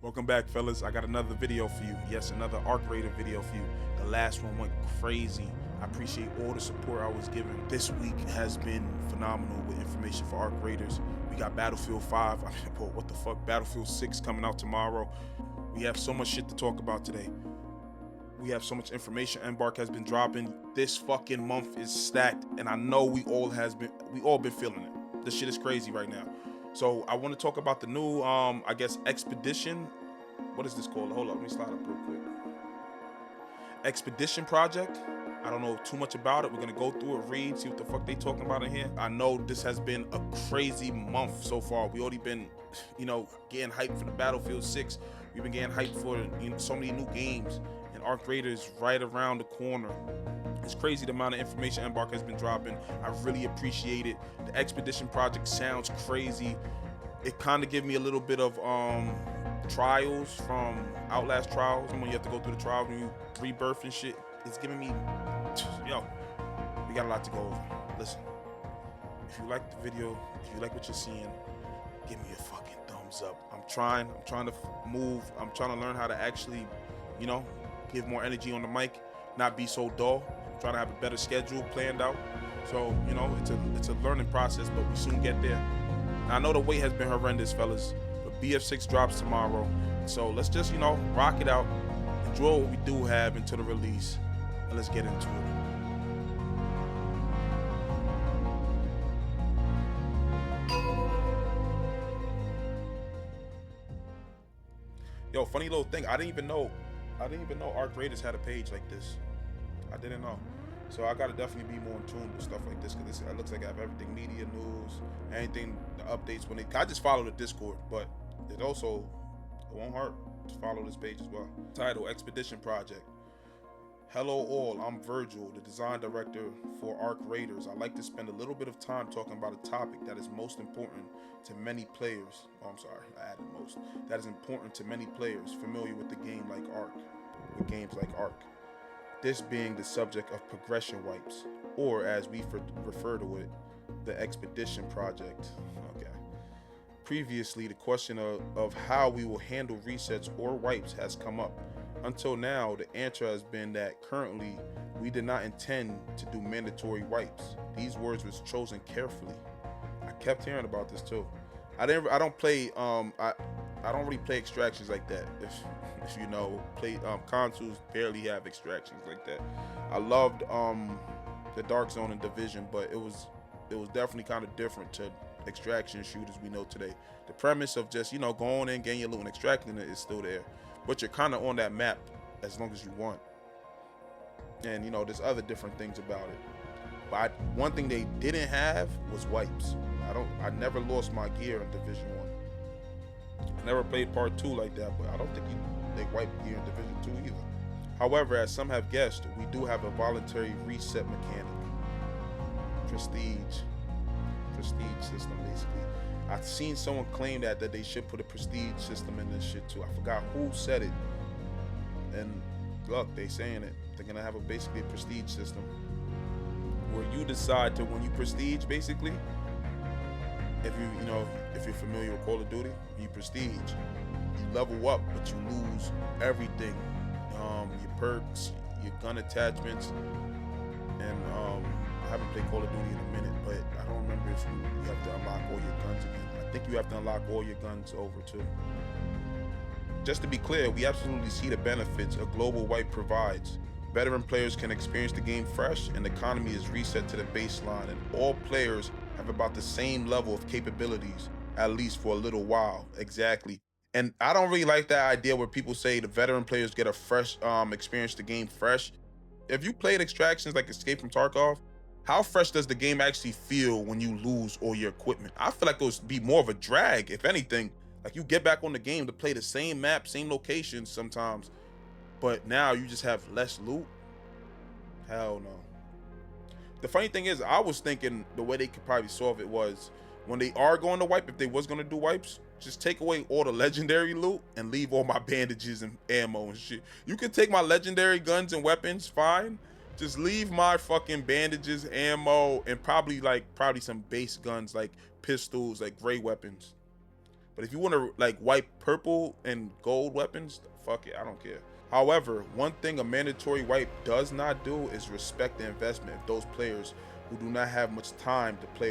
Welcome back, fellas. I got another video for you. Yes, another Arc Raider video for you. The last one went crazy. I appreciate all the support I was given. This week has been phenomenal with information for Arc Raiders. We got Battlefield 5. I mean, bro, what the fuck? Battlefield 6 coming out tomorrow. We have so much shit to talk about today. We have so much information Embark has been dropping. This fucking month is stacked, and I know we all been feeling it. This shit is crazy right now. So I want to talk about the new, I guess, Expedition. What is this called? Hold up, let me slide up real quick. Expedition Project. I don't know too much about it. We're gonna go through it, read, see what the fuck they talking about in here. I know this has been a crazy month so far. We already been, getting hyped for the Battlefield 6. We've been getting hyped for so many new games, and Arc Raiders right around the corner. It's crazy the amount of information Embark has been dropping. I really appreciate it. The Expedition Project sounds crazy. It kind of gives me a little bit of Trials from Outlast Trials. When you have to go through the trials when you rebirth and shit. It's giving me, we got a lot to go over. Listen, if you like the video, if you like what you're seeing, give me a fucking thumbs up. I'm trying to move. I'm trying to learn how to actually, give more energy on the mic, not be so dull. I'm trying to have a better schedule planned out. So, it's a learning process, but we soon get there. Now, I know the wait has been horrendous, fellas, but BF6 drops tomorrow. So let's just, rock it out, enjoy what we do have into the release, and let's get into it. Yo, funny little thing. I didn't even know Arc Raiders had a page like this. I didn't know. So I gotta definitely be more in tune with stuff like this, because it looks like I have everything, media, news, anything, the updates. I just follow the Discord, but it won't hurt to follow this page as well. Title: Expedition Project. Hello all, I'm Virgil, the design director for Arc Raiders. I like to spend a little bit of time talking about a topic that is most important to many players. Oh, I'm sorry, I added most. That is important to many players familiar with games like Arc. This being the subject of progression wipes, or as we refer to it, the Expedition Project. Okay. Previously, the question of how we will handle resets or wipes has come up. Until now, the answer has been that currently we did not intend to do mandatory wipes. These words was chosen carefully. I kept hearing about this too. I don't really play extractions like that. If you know, consoles barely have extractions like that. I loved the Dark Zone and Division, but it was definitely kind of different to extraction shooters we know today. The premise of just going in, getting your loot and extracting it is still there, but you're kind of on that map as long as you want. And there's other different things about it. But one thing they didn't have was wipes. I never lost my gear in Division 1. I never played Part 2 like that, but I don't think they wipe gear in Division 2 either. However, as some have guessed, we do have a voluntary reset mechanic. Prestige system, basically. I've seen someone claim that they should put a prestige system in this shit too. I forgot who said it. And look, they saying it. They're gonna have basically a prestige system where you decide to, when you prestige, basically, if you're familiar with Call of Duty, you prestige, you level up, but you lose everything, your perks, your gun attachments, and I haven't played Call of Duty in a minute, but I don't remember if you have to unlock all your guns again. I think you have to unlock all your guns over too. Just to be clear, we absolutely see the benefits a global wipe provides. Veteran players can experience the game fresh, and the economy is reset to the baseline, and all players have about the same level of capabilities, at least for a little while. Exactly. And I don't really like that idea where people say the veteran players get a fresh experience the game fresh. If you played extractions like Escape from Tarkov, how fresh does the game actually feel when you lose all your equipment? I feel like it would be more of a drag, if anything. Like, you get back on the game to play the same map, same locations sometimes, but now you just have less loot. Hell no. The funny thing is, I was thinking the way they could probably solve it was, when they are going to wipe, if they was going to do wipes, just take away all the legendary loot and leave all my bandages and ammo and shit. You can take my legendary guns and weapons, fine. Just leave my fucking bandages, ammo, and probably some base guns like pistols, like gray weapons. But if you want to like wipe purple and gold weapons, fuck it, I don't care. However, one thing a mandatory wipe does not do is respect the investment of those players who do not have much time to play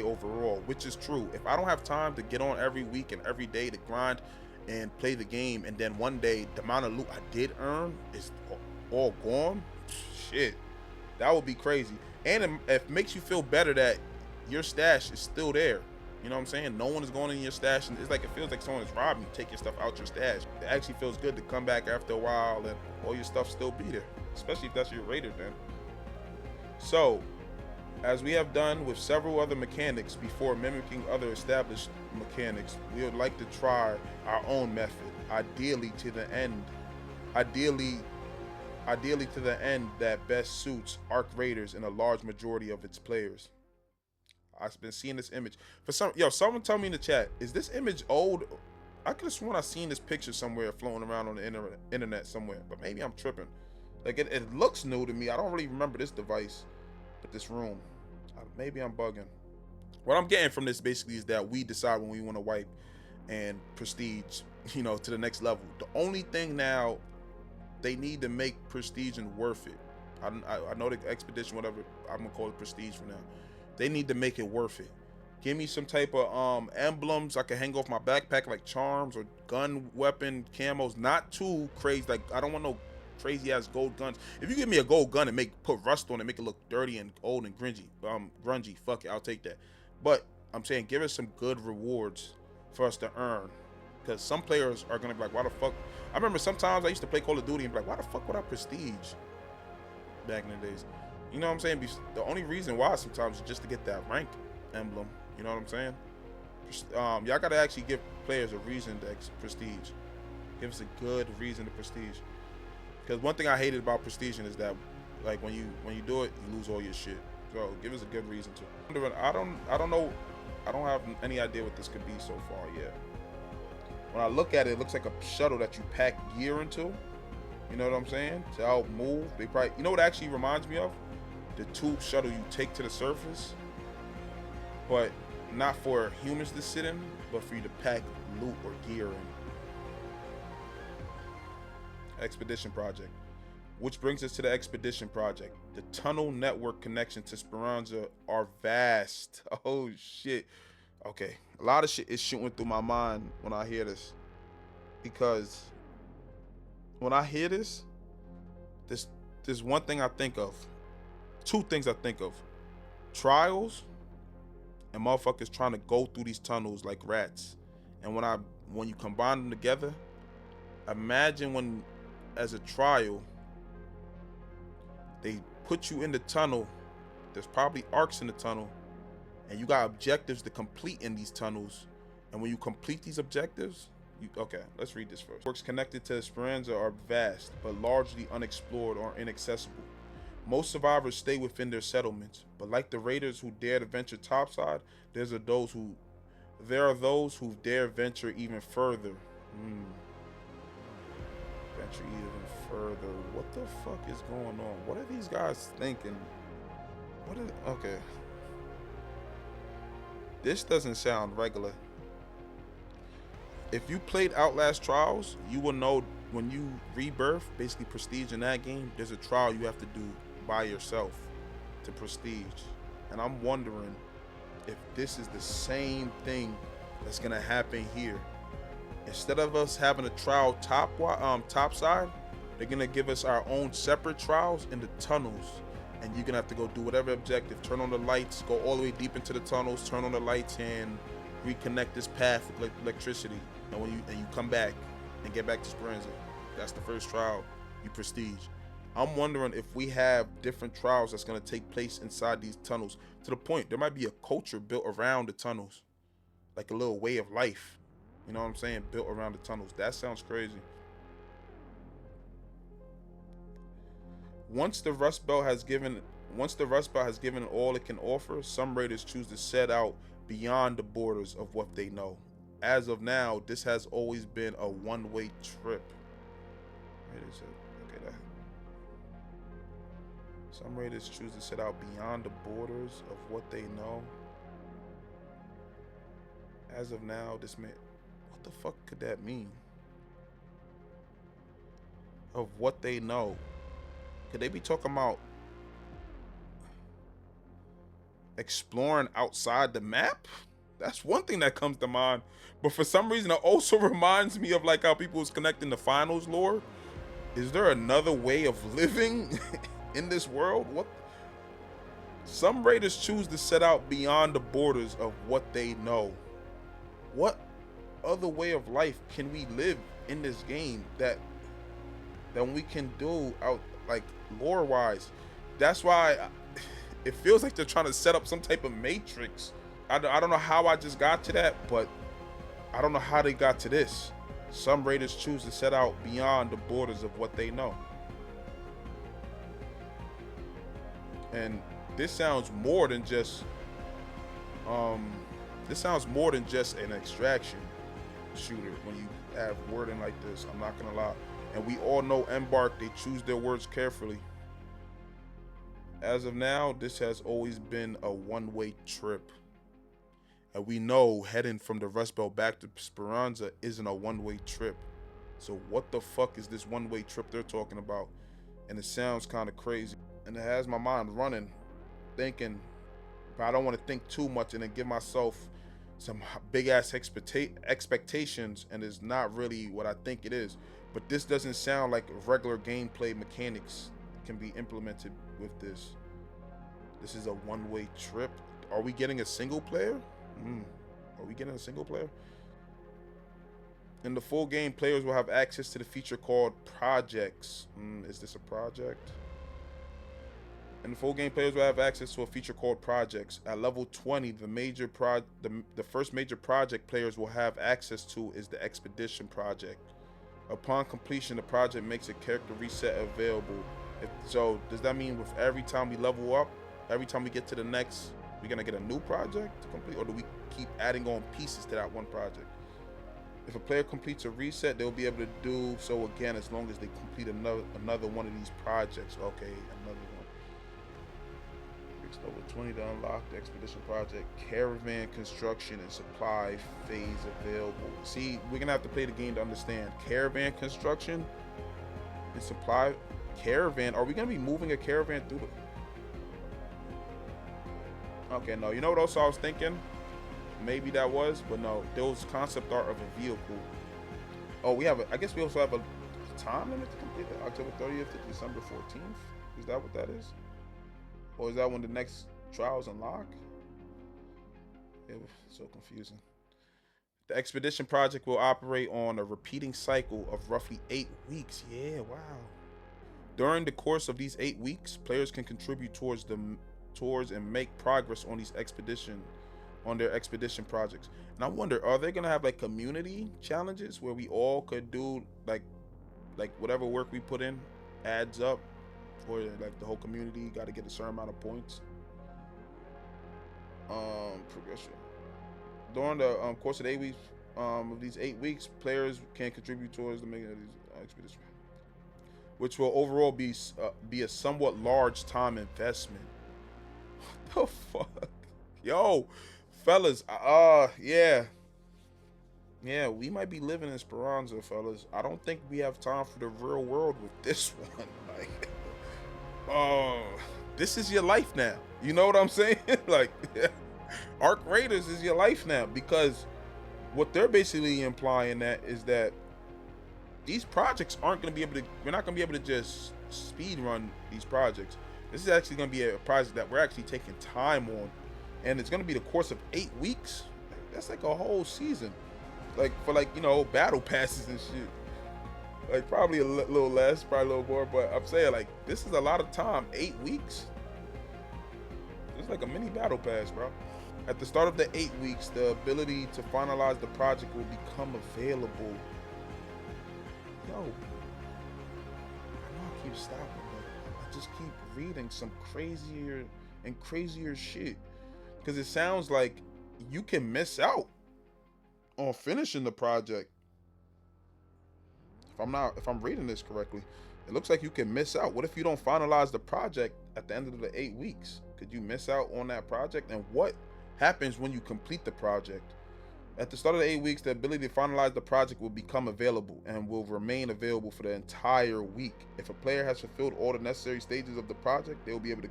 overall, which is true. If I don't have time to get on every week and every day to grind and play the game, and then one day the amount of loot I did earn is all gone, shit, that would be crazy. And it makes you feel better that your stash is still there. You know what I'm saying? No one is going in your stash, and it's like it feels like someone is robbing you. Take your stuff out your stash. It actually feels good to come back after a while and all your stuff still be there, especially if that's your raider then. So, as we have done with several other mechanics before mimicking other established mechanics, we would like to try our own method, ideally to the end that best suits Arc Raiders and a large majority of its players. I've been seeing this image. Someone tell me in the chat, is this image old? I could have sworn I seen this picture somewhere floating around on the internet somewhere, but maybe I'm tripping. Like it looks new to me. I don't really remember this device, but this room. Maybe I'm bugging. What I'm getting from this basically is that we decide when we want to wipe and prestige, to the next level. The only thing now, they need to make prestige and worth it. I know the expedition, whatever, I'm gonna call it prestige for now. They need to make it worth it. Give me some type of emblems I can hang off my backpack, like charms or gun weapon camos. Not too crazy. Like I don't want no crazy ass gold guns. If you give me a gold gun and put rust on it, make it look dirty and old and grungy, fuck it, I'll take that. But I'm saying give us some good rewards for us to earn. Because some players are gonna be like, why the fuck? I remember sometimes I used to play Call of Duty and be like, why the fuck would I prestige back in the days? You know what I'm saying? The only reason why sometimes is just to get that rank emblem. You know what I'm saying? Y'all gotta actually give players a reason to prestige. Give us a good reason to prestige. Because one thing I hated about prestiging is that, like, when you do it, you lose all your shit. So give us a good reason to. I don't know. I don't have any idea what this could be so far yet. When I look at it, it looks like a shuttle that you pack gear into. You know what I'm saying? To help move. They probably, you know what it actually reminds me of? The tube shuttle you take to the surface, but not for humans to sit in, but for you to pack loot or gear in. Expedition project, which brings us to the expedition project. The tunnel network connection to Speranza are vast. Oh shit. Okay, a lot of shit is shooting through my mind when I hear this, because when I hear this, there's one thing I think of. Two things I think of: trials and motherfuckers trying to go through these tunnels like rats. And when you combine them together, imagine when, as a trial, they put you in the tunnel. There's probably arcs in the tunnel, and you got objectives to complete in these tunnels. And when you complete these objectives, okay, let's read this first. Works connected to Speranza are vast, but largely unexplored or inaccessible. Most survivors stay within their settlements, but like the raiders who dare to venture topside, there are those who dare venture even further. Venture even further. What the fuck is going on? What are these guys thinking? Okay. This doesn't sound regular. If you played Outlast Trials, you will know when you rebirth, basically prestige in that game, there's a trial you have to do by yourself to prestige. And I'm wondering if this is the same thing that's gonna happen here. Instead of us having a trial topside, they're gonna give us our own separate trials in the tunnels, and you're gonna have to go do whatever objective, turn on the lights, go all the way deep into the tunnels, turn on the lights, and reconnect this path with electricity. And when you come back and get back to Speranza, that's the first trial you prestige. I'm wondering if we have different trials that's gonna take place inside these tunnels, to the point there might be a culture built around the tunnels, like a little way of life. You know what I'm saying? Built around the tunnels. That sounds crazy. Once the Rust Belt has given all it can offer, some raiders choose to set out beyond the borders of what they know. As of now, this has always been a one-way trip. Some raiders choose to set out beyond the borders of what they know. As of now, this man, what the fuck could that mean? Of what they know. Could they be talking about exploring outside the map? That's one thing that comes to mind. But for some reason, it also reminds me of like how people was connecting the finals lore. Is there another way of living in this world? What? Some raiders choose to set out beyond the borders of what they know. What other way of life can we live in this game that we can do out like lore wise? That's why it feels like they're trying to set up some type of matrix. I don't know how I just got to that, but I don't know how they got to this. Some raiders choose to set out beyond the borders of what they know. And this sounds more than just an extraction shooter when you have wording like this. I'm not gonna lie. And we all know Embark, they choose their words carefully. As of now, this has always been a one-way trip. And we know heading from the Rust Belt back to Speranza isn't a one-way trip. So what the fuck is this one-way trip they're talking about? And it sounds kind of crazy. And it has my mind running, thinking, but I don't want to think too much and then give myself some big-ass expectations, and it's not really what I think it is. But this doesn't sound like regular gameplay mechanics can be implemented with this. This is a one-way trip. Are we getting a single player? Are we getting a single player? In the full game, players will have access to the feature called projects. Is this a project? In the full game, players will have access to a feature called projects. At level 20, the first major project players will have access to is the expedition project. Upon completion, the project makes a character reset available. So does that mean with every time we level up, every time we get to the next, we're gonna get a new project to complete, or do we keep adding on pieces to that one project? If a player completes a reset, they'll be able to do so again as long as they complete another one of these projects. Okay, another one. Reach level 20 to unlock the expedition project. Caravan construction and supply phase available. See, we're gonna have to play the game to understand. Caravan construction and supply. Caravan, are we gonna be moving a caravan through the... Okay, no, you know what else I was thinking? Maybe that was, but no, there was concept art of a vehicle. Oh, we have I guess we also have a time limit to complete it, October 30th to December 14th. Is that what that is? Or is that when the next trials unlock? It was so confusing. The expedition project will operate on a repeating cycle of roughly 8 weeks. Yeah, wow. During the course of these 8 weeks, players can contribute towards and make progress on their expedition projects. And I wonder, are they gonna have like community challenges where we all could do like whatever work we put in adds up, or like the whole community got to get a certain amount of points? Progression during the course of 8 weeks. Of these 8 weeks, players can contribute towards the making of these expeditions, which will overall be a somewhat large time investment. What the fuck, yo, fellas? Yeah, we might be living in Speranza, fellas. I don't think we have time for the real world with this one. Like, this is your life now. You know what I'm saying? Like, Arc Raiders is your life now, because what they're basically implying that is that these projects aren't going to be able to, we're not going to be able to just speed run these projects. This is actually going to be a project that we're actually taking time on, and it's going to be the course of 8 weeks. That's like a whole season, like for like, you know, battle passes and shit. Like probably a little less, probably a little more, but I'm saying like this is a lot of time. 8 weeks. It's like a mini battle pass, bro. At the start of the 8 weeks, the ability to finalize the project will become available. Yo, I know I keep stopping, but I just keep reading some crazier and crazier shit, because it sounds like you can miss out on finishing the project. If I'm reading this correctly, it looks like you can miss out. What if you don't finalize the project at the end of the 8 weeks? Could you miss out on that project? And what happens when you complete the project? At the start of the 8 weeks, the ability to finalize the project will become available and will remain available for the entire week. If a player has fulfilled all the necessary stages of the project, they will be able to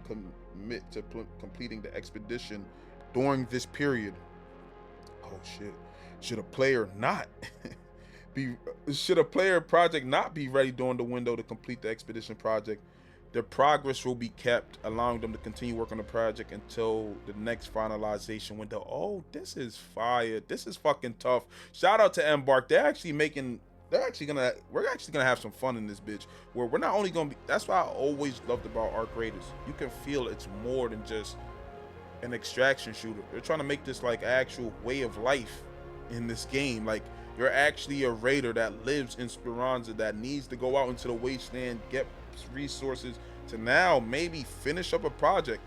commit to completing the expedition during this period. Oh shit. Should a player not be should a player project not be ready during the window to complete the expedition project, their progress will be kept, allowing them to continue work on the project until the next finalization window. Oh, this is fire. This is fucking tough. Shout out to Embark. We're actually gonna have some fun in this bitch. Where we're not only gonna be, that's why I always loved about Arc Raiders. You can feel it's more than just an extraction shooter. They're trying to make this like actual way of life in this game. Like, you're actually a raider that lives in Speranza, that needs to go out into the wasteland, get resources to now maybe finish up a project.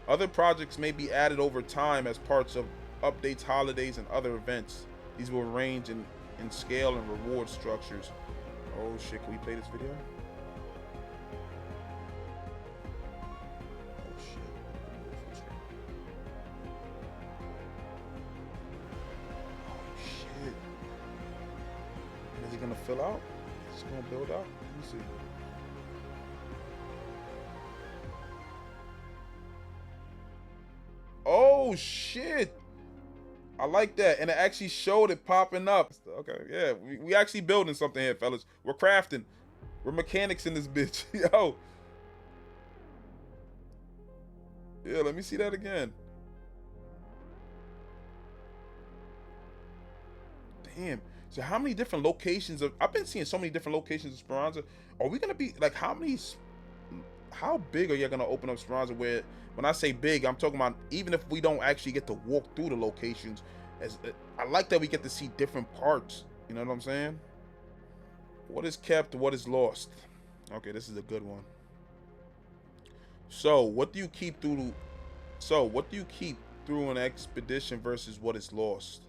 Other projects may be added over time as parts of updates, holidays, and other events. These will range in scale and reward structures. Oh shit, can we play this video? Oh shit. Oh shit. Is it gonna fill out? Is it gonna build out? Let me see. Oh shit. I like that. And it actually showed it popping up. Okay, yeah. We actually building something here, fellas. We're crafting. We're mechanics in this bitch. Yo. Yeah, let me see that again. Damn. So how many different locations of, I've been seeing so many different locations of Speranza. Are we gonna be like, how big are you gonna open up Speranza? Where, when I say big, I'm talking about even if we don't actually get to walk through the locations, as I like that we get to see different parts. You know what I'm saying? What is kept, what is lost? Okay, this is a good one. So what do you keep through? So what do you keep through an expedition versus what is lost?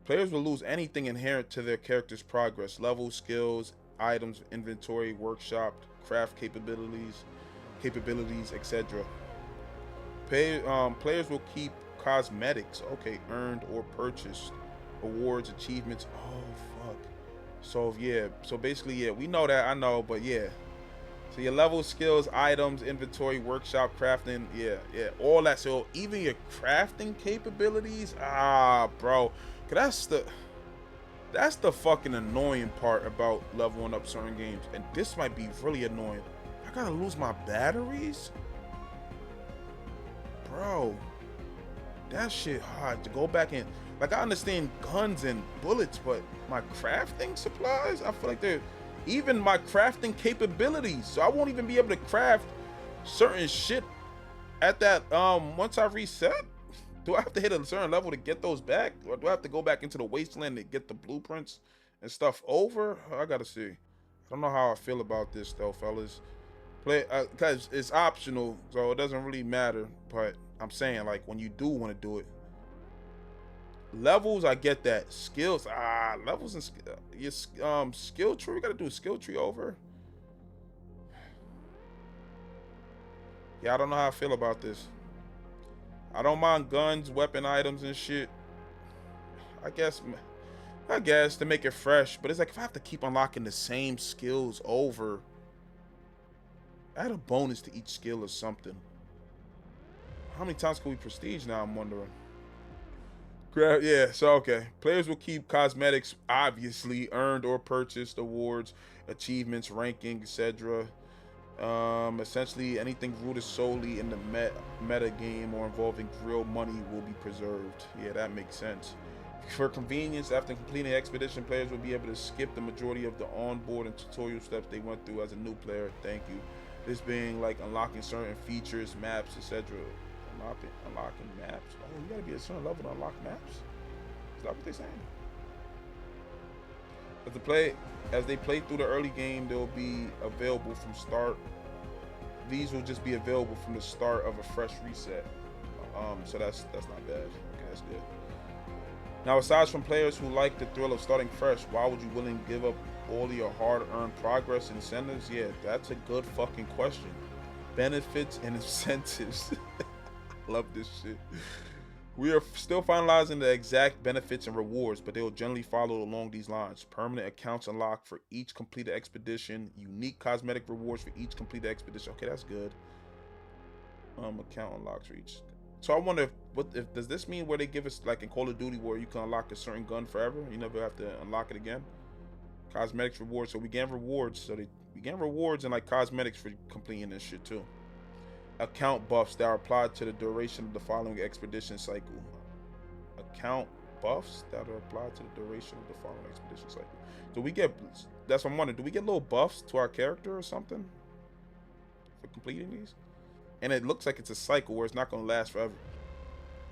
Players will lose anything inherent to their character's progress: levels, skills, items, inventory, workshop, craft capabilities, etc. Players will keep cosmetics, okay, earned or purchased, awards, achievements. Oh fuck. So yeah, so basically, yeah, we know that, I know, but yeah. So your levels, skills, items, inventory, workshop, crafting, yeah, all that. So even your crafting capabilities, bro, 'cause that's the fucking annoying part about leveling up certain games. And this might be really annoying. I gotta lose my batteries? Bro, that shit hard to go back in. Like, I understand guns and bullets, but my crafting supplies, I feel like they're, even my crafting capabilities. So I won't even be able to craft certain shit at that, once I reset. Do I have to hit a certain level to get those back? Or do I have to go back into the wasteland to get the blueprints and stuff over? I gotta see. I don't know how I feel about this though, fellas. Play, cause it's optional, so it doesn't really matter. But I'm saying, like, when you do want to do it, levels, I get that. Skills, levels and your skill tree. We gotta do a skill tree over. Yeah, I don't know how I feel about this. I don't mind guns, weapon items, and shit. I guess to make it fresh, but it's like if I have to keep unlocking the same skills over, add a bonus to each skill or something. How many times can we prestige now, I'm wondering? Yeah, so okay. Players will keep cosmetics, obviously, earned or purchased, awards, achievements, ranking, etc. Essentially, anything rooted solely in the meta game or involving real money will be preserved. Yeah, that makes sense. For convenience, after completing the expedition, players will be able to skip the majority of the onboard and tutorial steps they went through as a new player. Thank you. This being like unlocking certain features, maps, etc. Unlocking maps. Oh, you gotta be a certain level to unlock maps? Is that what they're saying? As they play through the early game, they'll be available from start. These will just be available from the start of a fresh reset. So that's not bad. Okay, that's good. Now, aside from players who like the thrill of starting fresh, why would you willingly give up all your hard-earned progress and incentives? Yeah, that's a good fucking question. Benefits and incentives. Love this shit. We are still finalizing the exact benefits and rewards, but they will generally follow along these lines. Permanent accounts unlocked for each completed expedition. Unique cosmetic rewards for each completed expedition. Okay, that's good. Account unlocks for each. So I wonder if does this mean where they give us like in Call of Duty where you can unlock a certain gun forever? You never have to unlock it again. Cosmetics rewards. So we get rewards. So we get rewards and like cosmetics for completing this shit too. Account buffs that are applied to the duration of the following expedition cycle. Account buffs that are applied to the duration of the following expedition cycle. So we get, that's what I'm wondering, do we get little buffs to our character or something for completing these? And it looks like it's a cycle where it's not going to last forever.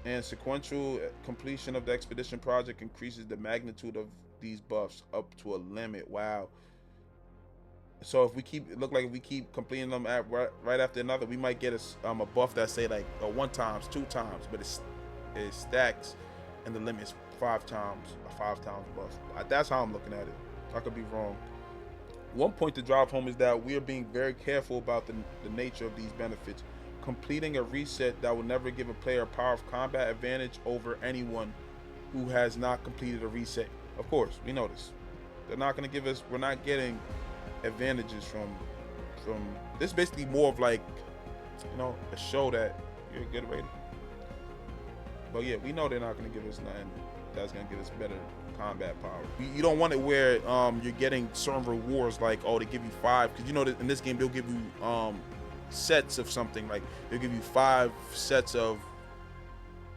And sequential completion of the expedition project increases the magnitude of these buffs up to a limit. Wow. So if we keep, it look like if we keep completing them right after another, we might get a buff that say like 1 times, 2 times, but it stacks, and the limit is 5 times, a 5 times buff. That's how I'm looking at it. I could be wrong. One point to drive home is that we are being very careful about the nature of these benefits. Completing a reset that will never give a player a power of combat advantage over anyone who has not completed a reset. Of course, we know this. They're not going to give us, we're not getting advantages from this. Basically more of like, you know, a show that you're a good rated. But yeah, we know they're not going to give us nothing that's going to give us better combat power. You don't want it where you're getting certain rewards like, oh, they give you 5, because you know that in this game they'll give you sets of something, like they'll give you 5 sets of,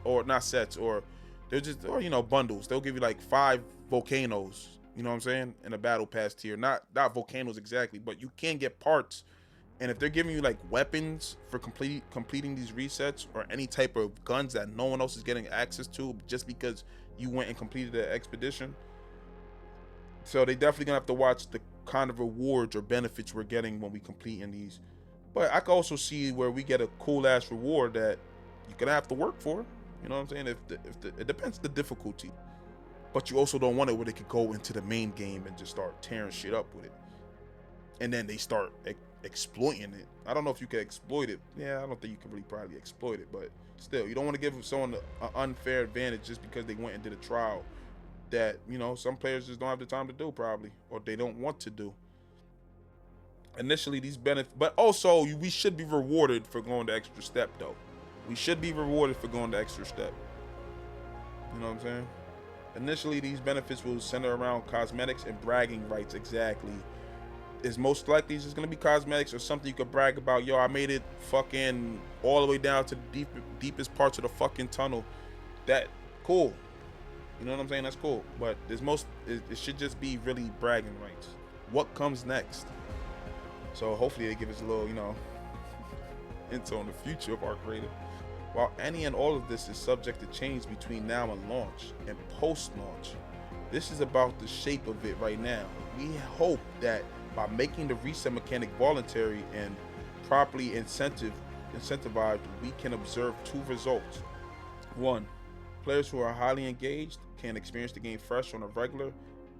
or not sets, or they're just, or you know, bundles. They'll give you like 5 volcanoes, you know what I'm saying, in a battle pass tier. Not volcanoes exactly, but you can get parts. And if they're giving you like weapons for completing these resets, or any type of guns that no one else is getting access to just because you went and completed the expedition, so they definitely gonna have to watch the kind of rewards or benefits we're getting when we complete in these. But I can also see where we get a cool ass reward that you're gonna have to work for. You know what I'm saying? It depends the difficulty. But you also don't want it where they could go into the main game and just start tearing shit up with it, and then they start exploiting it. I don't know if you can exploit it. Yeah, I don't think you can really probably exploit it, but still, you don't want to give someone an unfair advantage just because they went and did a trial that, you know, some players just don't have the time to do probably, or they don't want to do. Initially these benefits, but also we should be rewarded for going the extra step though. We should be rewarded for going the extra step. You know what I'm saying? Initially these benefits will center around cosmetics and bragging rights. Exactly. Is most likely just gonna be cosmetics or something you could brag about. Yo, I made it fucking all the way down to the deepest parts of the fucking tunnel. That cool. You know what I'm saying? That's cool. But it should just be really bragging rights. What comes next? So hopefully they give us a little, you know, intel on the future of Arc Raiders. While any and all of this is subject to change between now and launch and post-launch, this is about the shape of it right now. We hope that by making the reset mechanic voluntary and properly incentivized, we can observe 2 results. 1, players who are highly engaged can experience the game fresh on a regular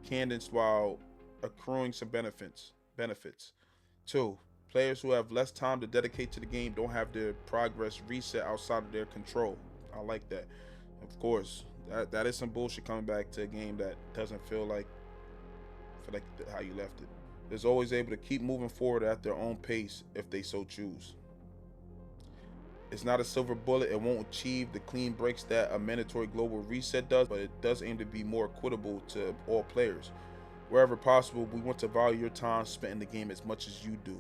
cadence while accruing some benefits. 2, players who have less time to dedicate to the game don't have their progress reset outside of their control. I like that. Of course, that is some bullshit coming back to a game that doesn't feel like how you left it. Is always able to keep moving forward at their own pace if they so choose. It's not a silver bullet. It won't achieve the clean breaks that a mandatory global reset does, but it does aim to be more equitable to all players. Wherever possible, we want to value your time spent in the game as much as you do.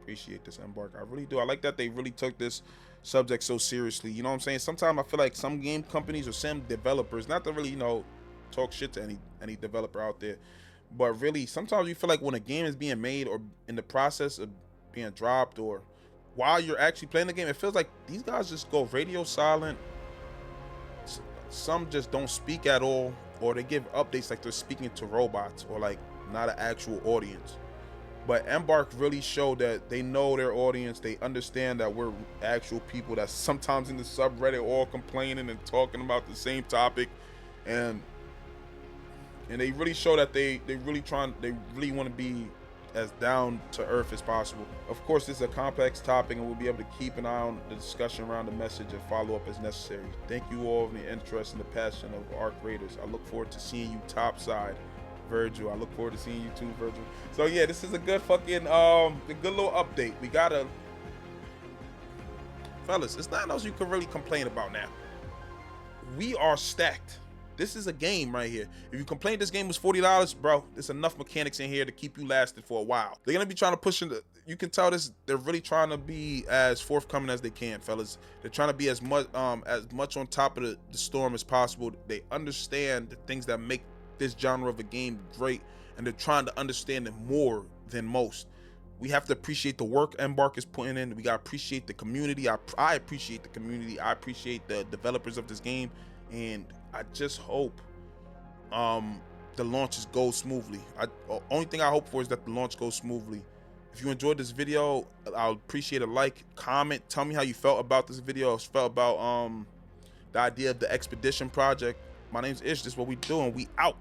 Appreciate this, Embark. I really do. I like that they really took this subject so seriously. You know what I'm saying? Sometimes I feel like some game companies or some developers, not to really, you know, talk shit to any developer out there, but really sometimes you feel like when a game is being made or in the process of being dropped or while you're actually playing the game, it feels like these guys just go radio silent. Some just don't speak at all, or they give updates like they're speaking to robots or like not an actual audience. But Embark really showed that they know their audience. They understand that we're actual people that sometimes in the subreddit all complaining and talking about the same topic, and they really show that they really want to be as down to earth as possible. Of course, this is a complex topic, and we'll be able to keep an eye on the discussion around the message and follow up as necessary. Thank you all for the interest and the passion of our creators. I look forward to seeing you topside. Virgil, I look forward to seeing you too, Virgil. So yeah, this is a good fucking a good little update. We gotta, fellas, it's nothing else you can really complain about now. We are stacked. This is a game right here. If you complain this game was $40, bro, there's enough mechanics in here to keep you lasting for a while. They're gonna be trying to push into, you can tell this, they're really trying to be as forthcoming as they can, fellas. They're trying to be as much on top of the storm as possible. They understand the things that make this genre of a game great, and they're trying to understand it more than most. We have to appreciate the work Embark is putting in. We gotta appreciate the community. I appreciate the community. I appreciate the developers of this game, and I just hope the launches go smoothly. Only thing I hope for is that the launch goes smoothly. If you enjoyed this video, I'll appreciate a like, comment, tell me how you felt about this video, felt about the idea of the expedition project. My name's Ish. This is what we doing. We out.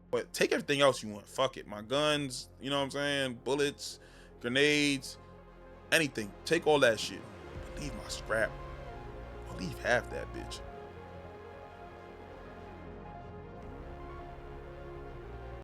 But take everything else you want. Fuck it. My guns, you know what I'm saying? Bullets, grenades, anything. Take all that shit. But leave my scrap. I'll leave half that bitch.